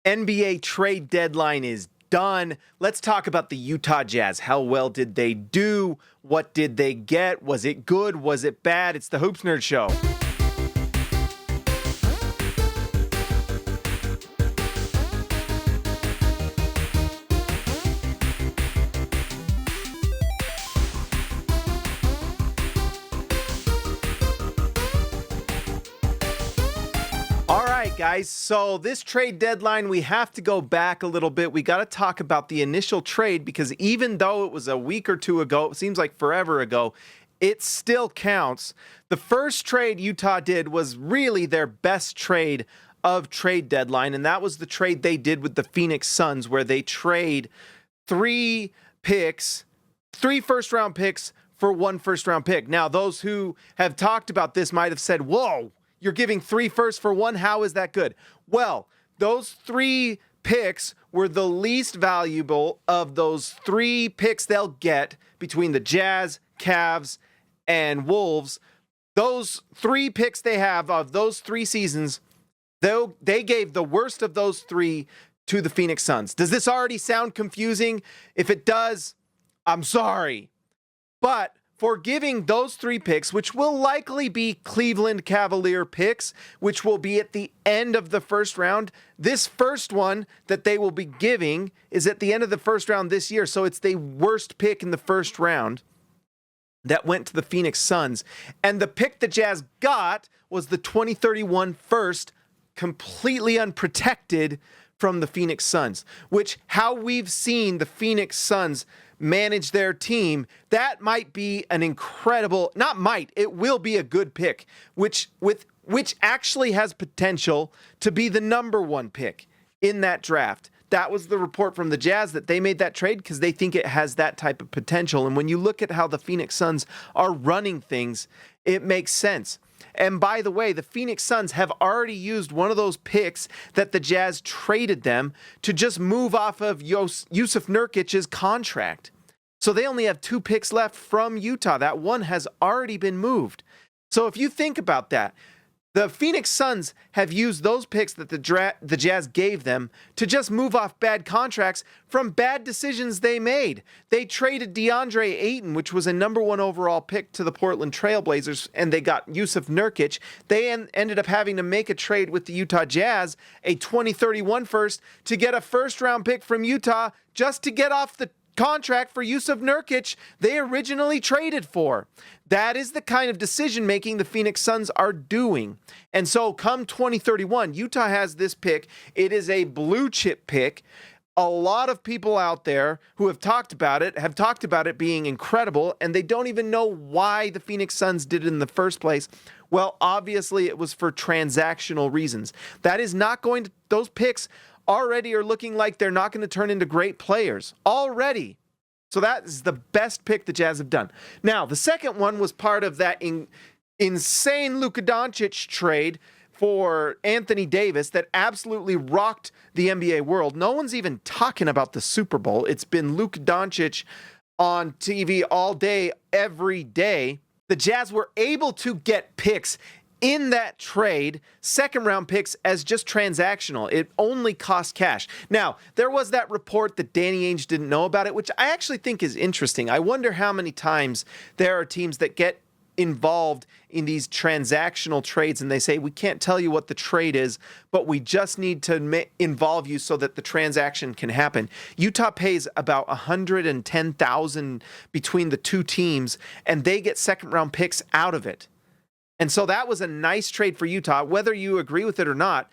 NBA trade deadline is done. Let's talk about the Utah Jazz. How well did they do? What did they get? Was it good? Was it bad? It's the Hoops Nerd Show. Guys, so this trade deadline, we have to go back a little bit. We got to talk about the initial trade because even though it was a week or two ago, it seems like forever ago, it still counts. The first trade Utah did was really their best trade of trade deadline, and that was the trade they did with the Phoenix Suns where they trade three first-round picks for one first-round pick. Now, those who have talked about this might have said, whoa, you're giving 3 firsts for one? How is that good? Well, those 3 picks were the least valuable of those 3 picks they'll get between the Jazz, Cavs, and Wolves. Those 3 picks they have of those 3 seasons, though they gave the worst of those 3 to the Phoenix Suns. Does this already sound confusing? If it does, I'm sorry. But for giving those 3 picks, which will likely be Cleveland Cavalier picks, which will be at the end of the first round. This first one that they will be giving is at the end of the first round this year, so it's the worst pick in the first round that went to the Phoenix Suns. And the pick the Jazz got was the 2031 first, completely unprotected from the Phoenix Suns, which how we've seen the Phoenix Suns manage their team, that might be an incredible, not might, it will be a good pick, which actually has potential to be the number 1 pick in that draft. That was the report from the Jazz that they made that trade because they think it has that type of potential. And when you look at how the Phoenix Suns are running things, it makes sense. And by the way, the Phoenix Suns have already used one of those picks that the Jazz traded them to just move off of Jusuf Nurkic's contract. So they only have 2 picks left from Utah. That one has already been moved. So if you think about that, the Phoenix Suns have used those picks that the Jazz gave them to just move off bad contracts from bad decisions they made. They traded DeAndre Ayton, which was a number 1 overall pick, to the Portland Trailblazers, and they got Jusuf Nurkic. They ended up having to make a trade with the Utah Jazz, a 2031 first, to get a first-round pick from Utah just to get off the contract for Jusuf Nurkic they originally traded for. That is the kind of decision making the Phoenix Suns are doing. And so come 2031, Utah has this pick. It is a blue chip pick. A lot of people out there who have talked about it being incredible, and they don't even know why the Phoenix Suns did it in the first place. Well, obviously it was for transactional reasons. That is not going to, those picks already are looking like they're not going to turn into great players already. So that is the best pick the Jazz have done. Now, the second one was part of that insane Luca Donic trade for Anthony Davis that absolutely rocked the NBA world. No one's even talking about the Super Bowl. It's been Luca Doncic on TV all day, every day. The Jazz were able to get picks in that trade, second-round picks, as just transactional. It only cost cash. Now, there was that report that Danny Ainge didn't know about it, which I actually think is interesting. I wonder how many times there are teams that get involved in these transactional trades and they say, we can't tell you what the trade is, but we just need to involve you so that the transaction can happen. Utah pays about $110,000 between the 2 teams, and they get second-round picks out of it. And so that was a nice trade for Utah, whether you agree with it or not.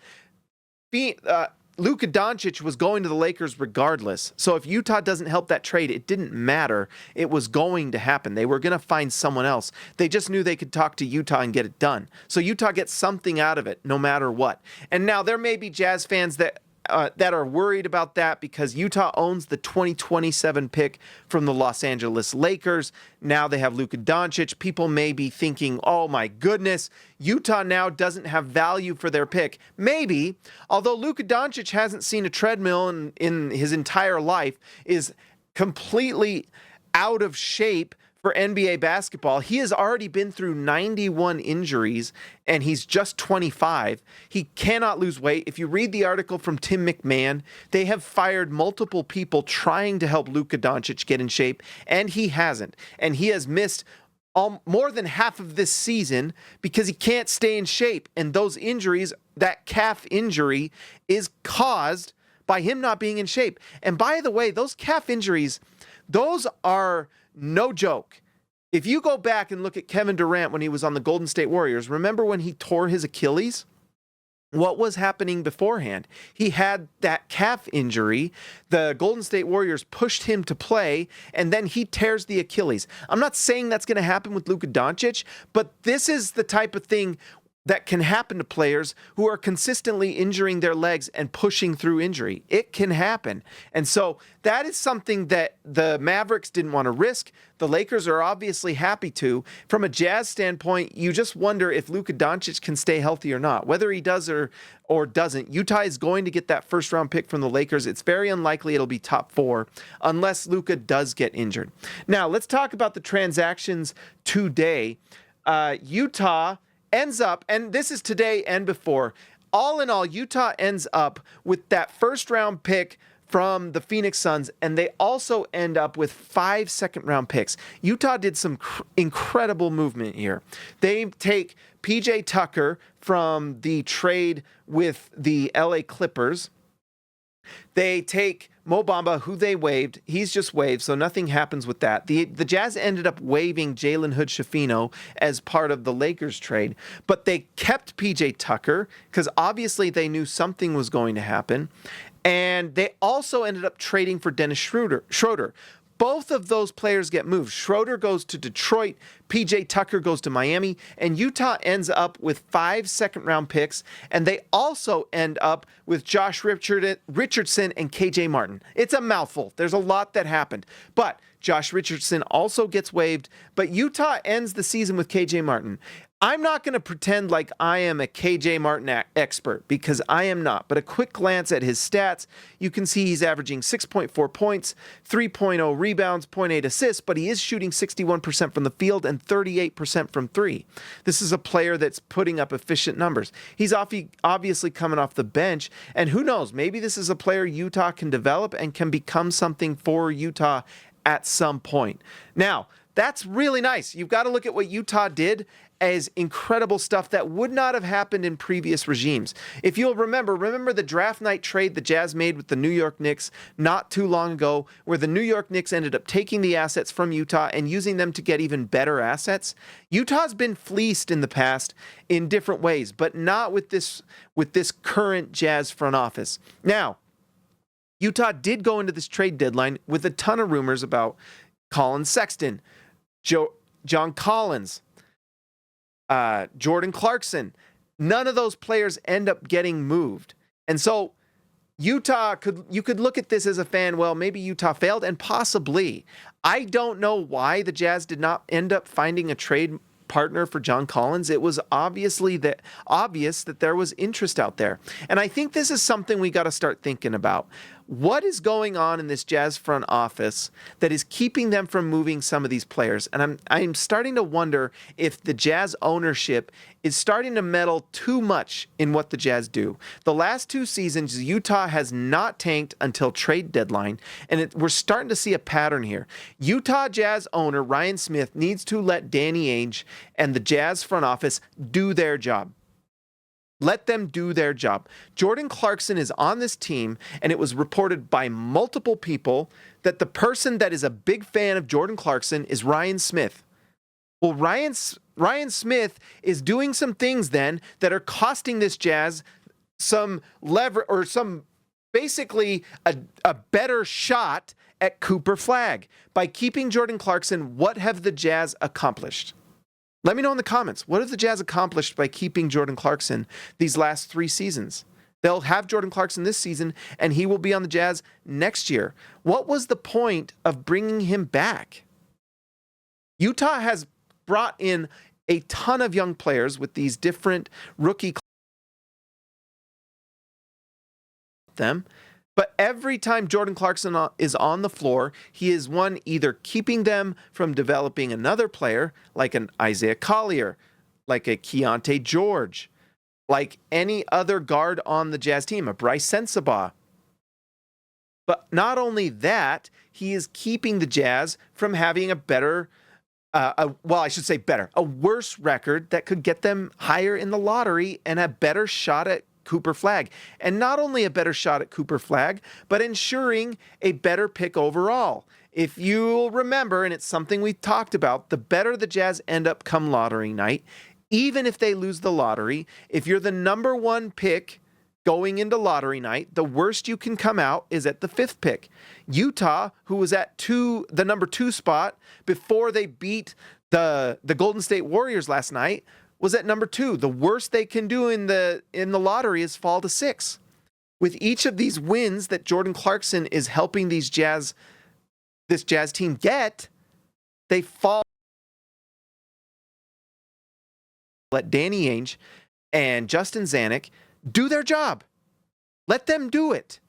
Luca Doncic was going to the Lakers regardless. So if Utah doesn't help that trade, it didn't matter. It was going to happen. They were going to find someone else. They just knew they could talk to Utah and get it done. So Utah gets something out of it no matter what. And now there may be Jazz fans that are worried about that because Utah owns the 2027 pick from the Los Angeles Lakers. Now they have Luka Doncic. People may be thinking, oh my goodness, Utah now doesn't have value for their pick. Maybe, although Luka Doncic hasn't seen a treadmill in his entire life, is completely out of shape for NBA basketball. He has already been through 91 injuries, and he's just 25. He cannot lose weight. If you read the article from Tim McMahon, they have fired multiple people trying to help Luca Doncic get in shape, and he hasn't. And he has missed more than half of this season because he can't stay in shape. And those injuries, that calf injury, is caused by him not being in shape. And by the way, those calf injuries, those are no joke. If you go back and look at Kevin Durant when he was on the Golden State Warriors, remember when he tore his Achilles? What was happening beforehand? He had that calf injury. The Golden State Warriors pushed him to play, and then he tears the Achilles. I'm not saying that's going to happen with Luka Doncic, but this is the type of thing that can happen to players who are consistently injuring their legs and pushing through injury. It can happen. And so that is something that the Mavericks didn't want to risk. The Lakers are obviously happy to. From a Jazz standpoint, you just wonder if Luka Doncic can stay healthy or not. Whether he does or doesn't, Utah is going to get that first-round pick from the Lakers. It's very unlikely it'll be top 4 unless Luka does get injured. Now, let's talk about the transactions today. Utah ends up, and this is today and before, all in all, Utah ends up with that first-round pick from the Phoenix Suns, and they also end up with 5 second-round picks. Utah did some incredible movement here. They take PJ Tucker from the trade with the LA Clippers. They take Mo Bamba, who they waived. He's just waived, so nothing happens with that. The Jazz ended up waiving Jalen Hood-Schifino as part of the Lakers trade, but they kept PJ Tucker because obviously they knew something was going to happen, and they also ended up trading for Dennis Schroeder. Both of those players get moved. Schroeder goes to Detroit, PJ Tucker goes to Miami, and Utah ends up with 5 second-round picks, and they also end up with Josh Richardson and KJ Martin. It's a mouthful. There's a lot that happened. But Josh Richardson also gets waived, but Utah ends the season with KJ Martin. I'm not going to pretend like I am a KJ Martin expert because I am not, but a quick glance at his stats, you can see he's averaging 6.4 points, 3.0 rebounds, 0.8 assists, but he is shooting 61% from the field and 38% from 3. This is a player that's putting up efficient numbers. He's obviously coming off the bench, and who knows, maybe this is a player Utah can develop and can become something for Utah at some point. Now, that's really nice. You've got to look at what Utah did as incredible stuff that would not have happened in previous regimes. If you'll remember the draft night trade the Jazz made with the New York Knicks not too long ago, where the New York Knicks ended up taking the assets from Utah and using them to get even better assets. Utah's been fleeced in the past in different ways, but not with this current Jazz front office. Now, Utah did go into this trade deadline with a ton of rumors about Colin Sexton, John Collins, Jordan Clarkson. None of those players end up getting moved. And so Utah you could look at this as a fan, well, maybe Utah failed, and possibly. I don't know why the Jazz did not end up finding a trade partner for John Collins. It was obvious that there was interest out there. And I think this is something we got to start thinking about. What is going on in this Jazz front office that is keeping them from moving some of these players? And I'm starting to wonder if the Jazz ownership is starting to meddle too much in what the Jazz do. The last 2 seasons, Utah has not tanked until trade deadline, and we're starting to see a pattern here. Utah Jazz owner Ryan Smith needs to let Danny Ainge and the Jazz front office do their job. Let them do their job. Jordan Clarkson is on this team, and it was reported by multiple people that the person that is a big fan of Jordan Clarkson is Ryan Smith. Well, Ryan Smith is doing some things then that are costing this Jazz some lever or some basically a better shot at Cooper Flagg. By keeping Jordan Clarkson, what have the Jazz accomplished? Let me know in the comments. What have the Jazz accomplished by keeping Jordan Clarkson these last 3 seasons? They'll have Jordan Clarkson this season, and he will be on the Jazz next year. What was the point of bringing him back? Utah has brought in a ton of young players with these different rookie them, But every time Jordan Clarkson is on the floor, he is one either keeping them from developing another player like an Isaiah Collier, like a Keontae George, like any other guard on the Jazz team, a Bryce Sensabaugh. But not only that, he is keeping the Jazz from having a better, a worse record that could get them higher in the lottery and a better shot at Cooper Flagg. And not only a better shot at Cooper Flagg, but ensuring a better pick overall. If you'll remember, and it's something we talked about, the better the Jazz end up come lottery night, even if they lose the lottery, if you're the number 1 pick going into lottery night, the worst you can come out is at the 5th pick. Utah, who was at the number 2 spot before they beat the Golden State Warriors last night, was at number 2. The worst they can do in the lottery is fall to 6. With each of these wins that Jordan Clarkson is helping this Jazz team get, they fall. Let Danny Ainge and Justin Zanuck do their job. Let them do it.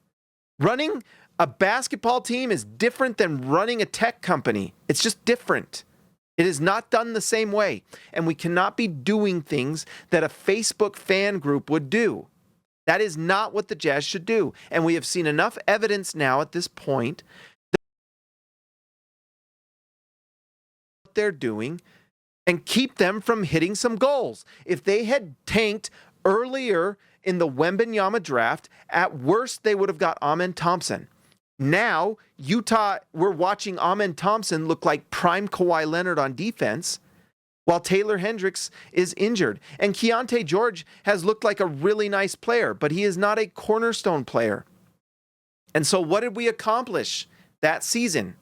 Running a basketball team is different than running a tech company. It's just different. It is not done the same way. And we cannot be doing things that a Facebook fan group would do. That is not what the Jazz should do. And we have seen enough evidence now at this point that what they're doing and keep them from hitting some goals. If they had tanked earlier in the Wembanyama draft, at worst, they would have got Amen Thompson. Now, Utah, we're watching Amen Thompson look like prime Kawhi Leonard on defense, while Taylor Hendricks is injured. And Keontae George has looked like a really nice player, but he is not a cornerstone player. And so what did we accomplish that season?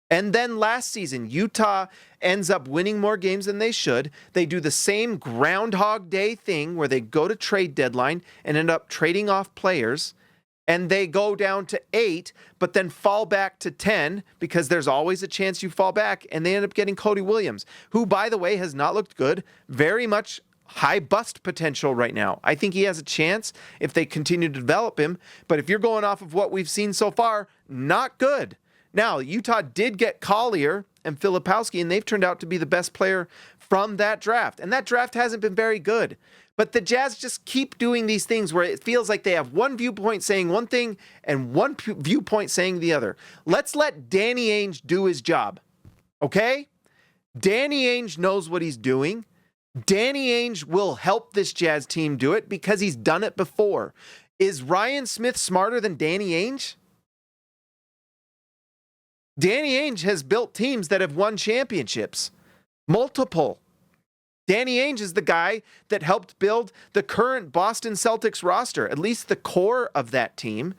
And then last season, Utah ends up winning more games than they should. They do the same Groundhog Day thing where they go to trade deadline and end up trading off players. And they go down to 8, but then fall back to 10 because there's always a chance you fall back. And they end up getting Cody Williams, who, by the way, has not looked good. Very much high bust potential right now. I think he has a chance if they continue to develop him. But if you're going off of what we've seen so far, not good. Now, Utah did get Collier and Filipowski, and they've turned out to be the best player from that draft. And that draft hasn't been very good. But the Jazz just keep doing these things where it feels like they have one viewpoint saying one thing and one viewpoint saying the other. Let's let Danny Ainge do his job, okay? Danny Ainge knows what he's doing. Danny Ainge will help this Jazz team do it because he's done it before. Is Ryan Smith smarter than Danny Ainge? Danny Ainge has built teams that have won championships. Multiple. Danny Ainge is the guy that helped build the current Boston Celtics roster, at least the core of that team.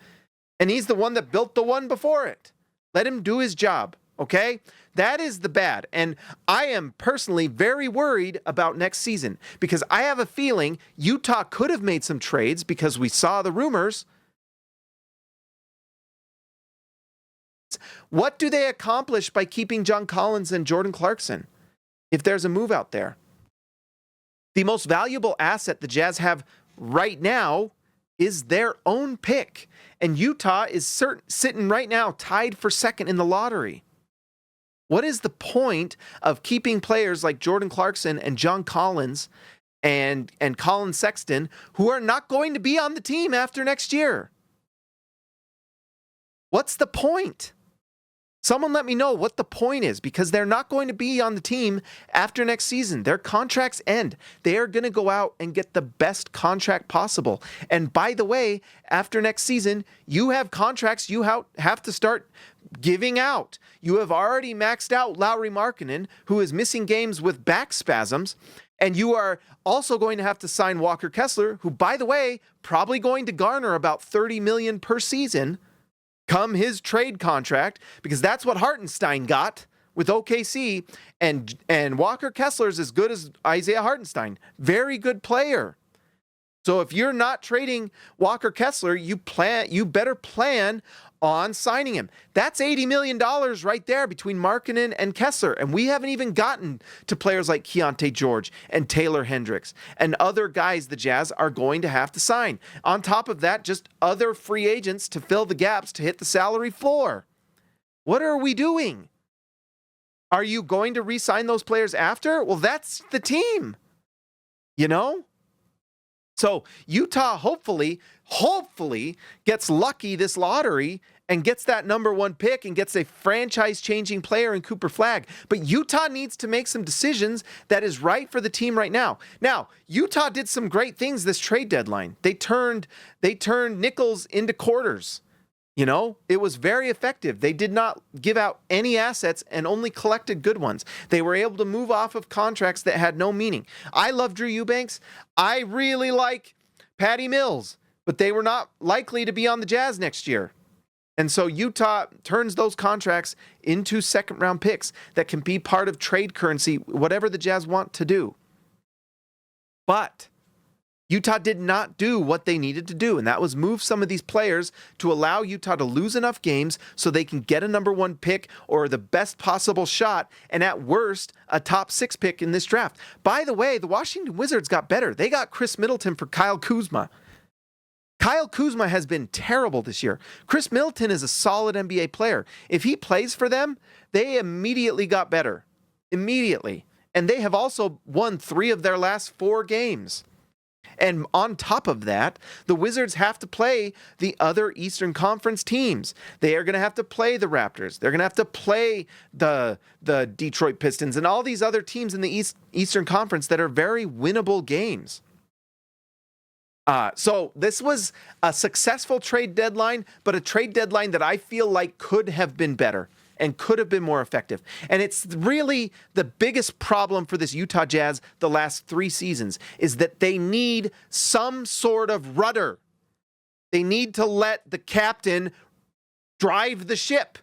And he's the one that built the one before it. Let him do his job, okay? That is the bad. And I am personally very worried about next season because I have a feeling Utah could have made some trades because we saw the rumors. What do they accomplish by keeping John Collins and Jordan Clarkson if there's a move out there? The most valuable asset the Jazz have right now is their own pick. And Utah is sitting right now tied for second in the lottery. What is the point of keeping players like Jordan Clarkson and John Collins and Colin Sexton who are not going to be on the team after next year? What's the point? Someone let me know what the point is because they're not going to be on the team after next season. Their contracts end. They are going to go out and get the best contract possible. And by the way, after next season, you have contracts you have to start giving out. You have already maxed out Lauri Markkanen, who is missing games with back spasms. And you are also going to have to sign Walker Kessler, who, by the way, probably going to garner about $30 million per season come his trade contract, because that's what Hartenstein got with OKC, and Walker Kessler's as good as Isaiah Hartenstein. Very good player. So if you're not trading Walker Kessler, you better plan on signing him. That's $80 million right there between Markkanen and Kessler. And we haven't even gotten to players like Keontae George and Taylor Hendricks and other guys the Jazz are going to have to sign. On top of that, just other free agents to fill the gaps to hit the salary floor. What are we doing? Are you going to re-sign those players after? Well, that's the team, you know? So Utah hopefully gets lucky this lottery and gets that number 1 pick and gets a franchise-changing player in Cooper Flagg. But Utah needs to make some decisions that is right for the team right now. Now, Utah did some great things this trade deadline. They turned nickels into quarters. You know, it was very effective. They did not give out any assets and only collected good ones. They were able to move off of contracts that had no meaning. I love Drew Eubanks. I really like Patty Mills, but they were not likely to be on the Jazz next year. And so Utah turns those contracts into second-round picks that can be part of trade currency, whatever the Jazz want to do. But Utah did not do what they needed to do, and that was move some of these players to allow Utah to lose enough games so they can get a number 1 pick or the best possible shot, and at worst, a top 6 pick in this draft. By the way, the Washington Wizards got better. They got Chris Middleton for Kyle Kuzma. Kyle Kuzma has been terrible this year. Chris Middleton is a solid NBA player. If he plays for them, they immediately got better. Immediately. And they have also won 3 of their last 4 games. And on top of that, the Wizards have to play the other Eastern Conference teams. They are going to have to play the Raptors. They're going to have to play the Detroit Pistons and all these other teams in the Eastern Conference that are very winnable games. So this was a successful trade deadline, but a trade deadline that I feel like could have been better and could have been more effective. And it's really the biggest problem for this Utah Jazz the last 3 seasons is that they need some sort of rudder. They need to let the captain drive the ship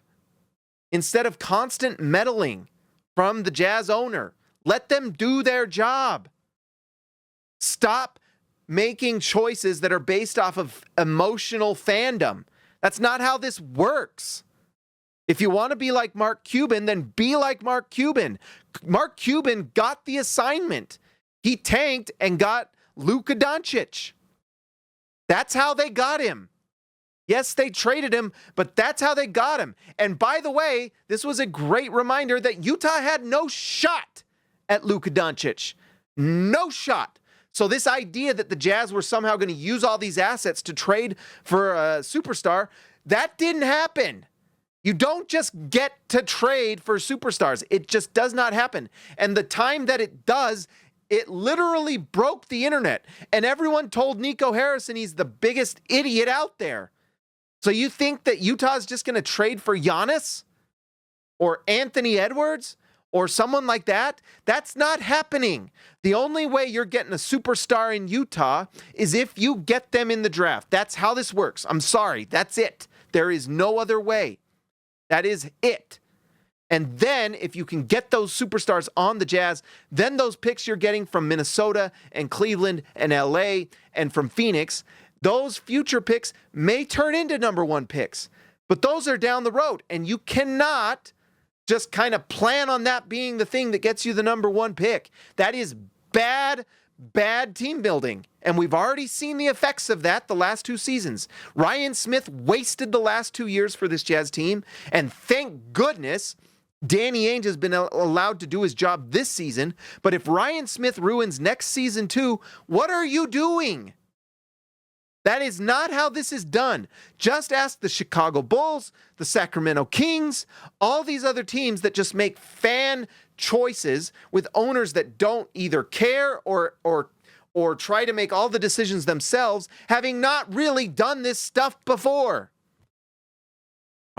instead of constant meddling from the Jazz owner. Let them do their job. Stop making choices that are based off of emotional fandom. That's not how this works. If you want to be like Mark Cuban, then be like Mark Cuban. Mark Cuban got the assignment. He tanked and got Luca Donic. That's how they got him. Yes, they traded him, but that's how they got him. And by the way, this was a great reminder that Utah had no shot at Luca Donic. No shot. So this idea that the Jazz were somehow going to use all these assets to trade for a superstar, that didn't happen. You don't just get to trade for superstars. It just does not happen. And the time that it does, it literally broke the internet. And everyone told Nico Harrison he's the biggest idiot out there. So you think that Utah's just going to trade for Giannis or Anthony Edwards or someone like that? That's not happening. The only way you're getting a superstar in Utah is if you get them in the draft. That's how this works. I'm sorry. That's it. There is no other way. That is it. And then if you can get those superstars on the Jazz, then those picks you're getting from Minnesota and Cleveland and LA and from Phoenix, those future picks may turn into number 1 picks. But those are down the road. And you cannot just kind of plan on that being the thing that gets you the number 1 pick. That is bad team building. And we've already seen the effects of that the last 2 seasons. Ryan Smith wasted the last 2 years for this Jazz team. And thank goodness Danny Ainge has been allowed to do his job this season. But if Ryan Smith ruins next season too, what are you doing? That is not how this is done. Just ask the Chicago Bulls, the Sacramento Kings, all these other teams that just make fan choices with owners that don't either care or try to make all the decisions themselves, having not really done this stuff before.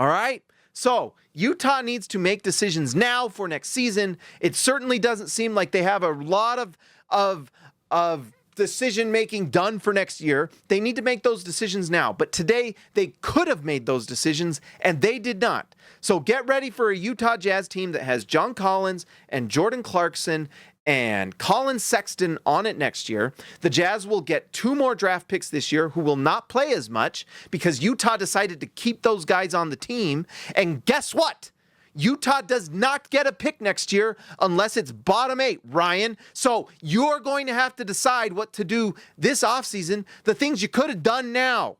All right? So Utah needs to make decisions now for next season. It certainly doesn't seem like they have a lot of decision-making done for next year. They need to make those decisions now. But today, they could have made those decisions, and they did not. So get ready for a Utah Jazz team that has John Collins and Jordan Clarkson and Colin Sexton on it next year. The Jazz will get 2 more draft picks this year who will not play as much because Utah decided to keep those guys on the team. And guess what? Utah does not get a pick next year unless it's bottom 8, Ryan. So you're going to have to decide what to do this offseason, the things you could have done now.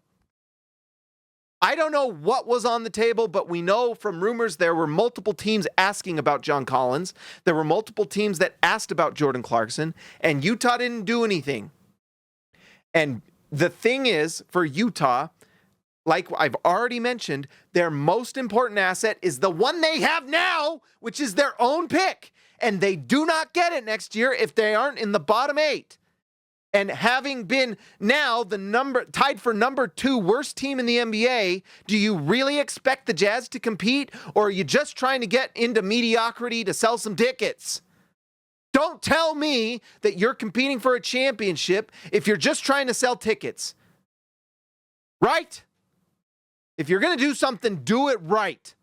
I don't know what was on the table, but we know from rumors there were multiple teams asking about John Collins. There were multiple teams that asked about Jordan Clarkson, and Utah didn't do anything. And the thing is, for Utah, like I've already mentioned, their most important asset is the one they have now, which is their own pick. And they do not get it next year if they aren't in the bottom 8. And having been now tied for number 2 worst team in the NBA, do you really expect the Jazz to compete, or are you just trying to get into mediocrity to sell some tickets? Don't tell me that you're competing for a championship if you're just trying to sell tickets. Right? If you're going to do something, do it right.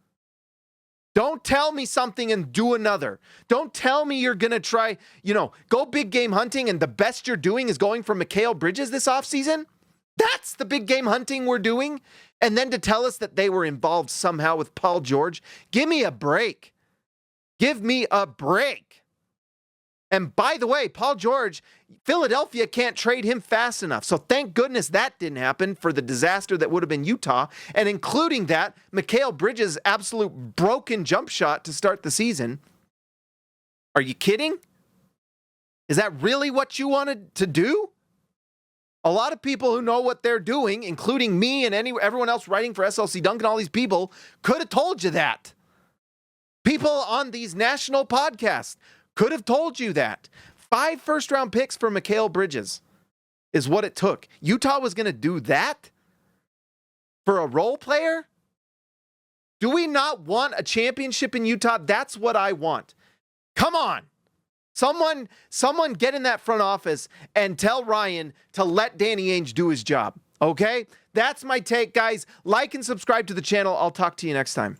Don't tell me something and do another. Don't tell me you're going to try, go big game hunting and the best you're doing is going for Mikal Bridges this offseason. That's the big game hunting we're doing. And then to tell us that they were involved somehow with Paul George. Give me a break. Give me a break. And by the way, Paul George, Philadelphia can't trade him fast enough. So thank goodness that didn't happen for the disaster that would have been Utah. And including that, Mikal Bridges' absolute broken jump shot to start the season. Are you kidding? Is that really what you wanted to do? A lot of people who know what they're doing, including me and everyone else writing for SLC Dunk and all these people, could have told you that. People on these national podcasts could have told you that. 5 first-round picks for Mikal Bridges is what it took. Utah was going to do that for a role player? Do we not want a championship in Utah? That's what I want. Come on. Someone get in that front office and tell Ryan to let Danny Ainge do his job. Okay? That's my take, guys. Like and subscribe to the channel. I'll talk to you next time.